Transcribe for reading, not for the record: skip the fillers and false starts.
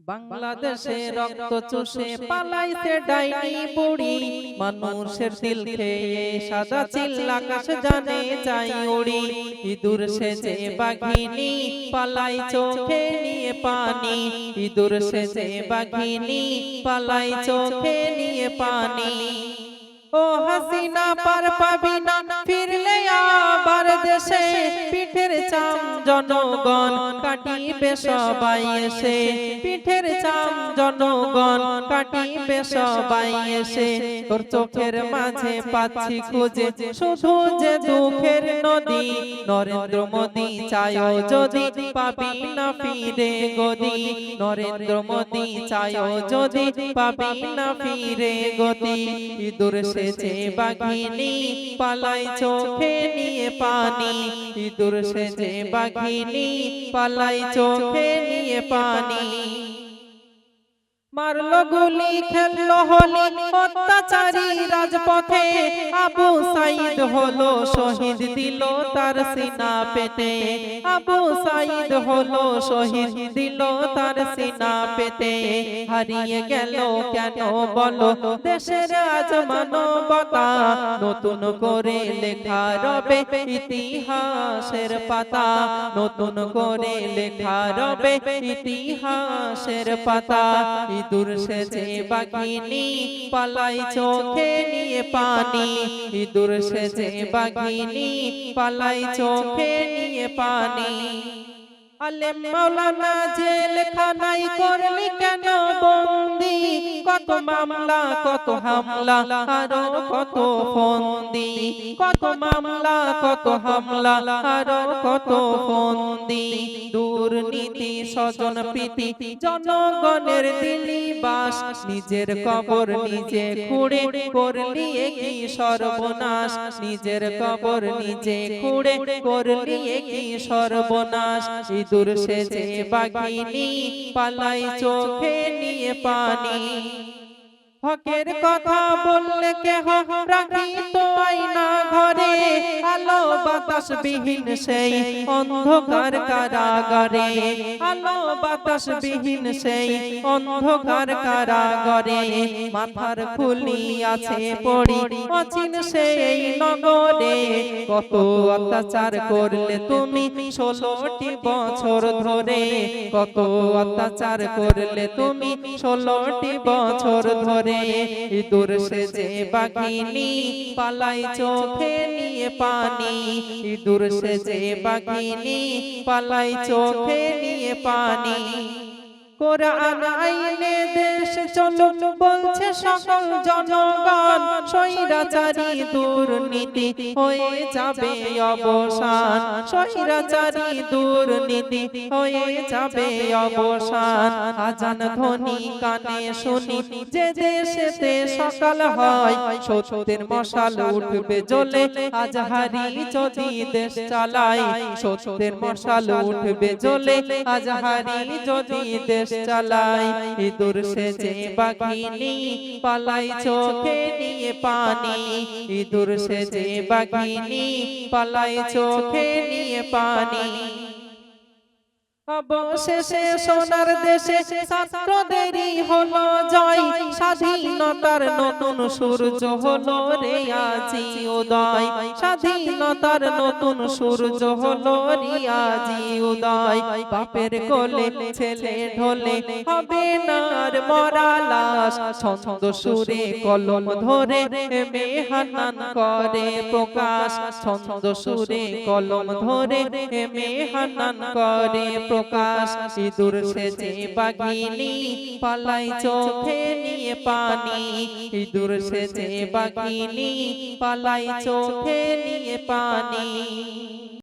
বাংলাদেশে রক্ত চষে পালাইছে ডাইনি বুড়ি, মানুষের দিল খেয়ে সাদা চিল আকাশ জানে যাই উড়ি। ইঁদুর সেজে বাঘিনী পালাই চোখে নিয়ে পানি, ইঁদুর সেজে বাঘিনী পালাই চোখে নিয়ে পানি। ও হাসিনা পার পাবি না ফিরলে আবার দেশে, পিঠের চাম জনগণ কাটিবে সবাই এসে, পিঠের চাম জনগণ কাটিবে সবাই এসে। তোর চোখের মাঝে পাচ্ছি খুঁজে শুধু যে দুঃখের নদী, নরেন্দ্র মোদি চায়ও যদি পাবি না ফিরে গদি, নরেন্দ্র মোদি চায়ও যদি পাবি না ফিরে গদি। ইঁদুর সেজে বাঘিনী পালাই চোখে নিয়ে পানি, ইঁদুর সেজে বাঘিনী পালাই চোখে নিয়ে পানি। মারলো গুলি খেললো হোলি অত্যাচারী রাজপথে, আবু সাইদ হলো শহীদ দিল তার সিনা পেতে, আবু সাইদ হলো শহীদ দিল তার সিনা পেতে। হারিয়ে গেল কেন বলো দেশের আজ মানবতা, নতুন করে লেখা রবে ইতিহাসের পাতা, নতুন করে লেখা রবে ইতিহাসের পাতা। ইঁদুর সেজে বাঘিনী পালাই চোখে নিয়ে পানি, ইঁদুর সেজে বাঘিনী পালাই চোখে নিয়ে পানি। আলেম মাওলানা জেলখানায় করলি কেন বন্দি, কত মামলা কত হামলা আরো কত ফন্দি, কত মামলা কত হামলা আরো কত ফন্দি। দুর্নীতি স্বজন প্রীতি জনগণের দিলি বাস, নিজের কবর নিজে খুঁড়ে করলি কি সর্বনাশ, নিজের কবর নিজে খুঁড়ে করলি কি সর্বনাশ। ইঁদুর সেজে বাঘিনী পালাই চোখে নিয়ে পানি, হকের কথা বললে কেহ রাখি তো আয়না ঘরে, আলো বাতাস বিহীন সেই অন্ধকার কারাগারে, আলো বাতাস বিহীন সেই অন্ধকার কারাগারে। মাথার খুলি আছে পড়ি অচিন সেই নগরে, কত অত্যাচার করলে তুমি 16টি বছর ধরে, কত অত্যাচার করলে তুমি 16টি বছর ধরে। ইঁদুর সেজে বাঘিনী পালাই চোখে নিয়ে পানি, ইঁদুর সেজে বাঘিনী পালাই চোখে নিয়ে পানি। কোরআন আইনে দেশ চলুক বলছে সকল জনগণ, স্বৈরাচারী দুর্নীতি হয়ে যাবে অবসান, স্বৈরাচারী দুর্নীতি হয়ে যাবে অবসান। আজান ধ্বনি কানে শুনি যে দেশেতে সকাল হয়, সত্যের মশাল উঠবে জ্বলে আজহারি যদি দেশ চালায়, সত্যের মশাল উঠবে জ্বলে আজহারি যদি দেশ চালাই। ইঁদুর সেজে বাঘিনী পালাই চোখে নিয়ে পানি, ইঁদুর সেজে বাঘিনী পালাই চোখে নিয়ে পানি। অবশেষে সোনার দেশে ছাত্রদেরই হলো জয়, স্বাধীনতার নতুন সূর্য হলো রে আজি উদয়, স্বাধীনতার নতুন সূর্য হলো রে আজি উদয়। বাপের কোলে ছেলে ঢলে হবে না আর মরা লাশ, ছন্দ সুরে কলম ধরে মেহানান করে প্রকাশ, ছন্দ সুরে কলম ধরে মেহানান করে প্রকাশ। ইঁদুর সেজে বাঘিনী পালাই চোখে নিয়ে পানি, ইঁদুর সেজে বাঘিনী পালাই চোখে নিয়ে পানি।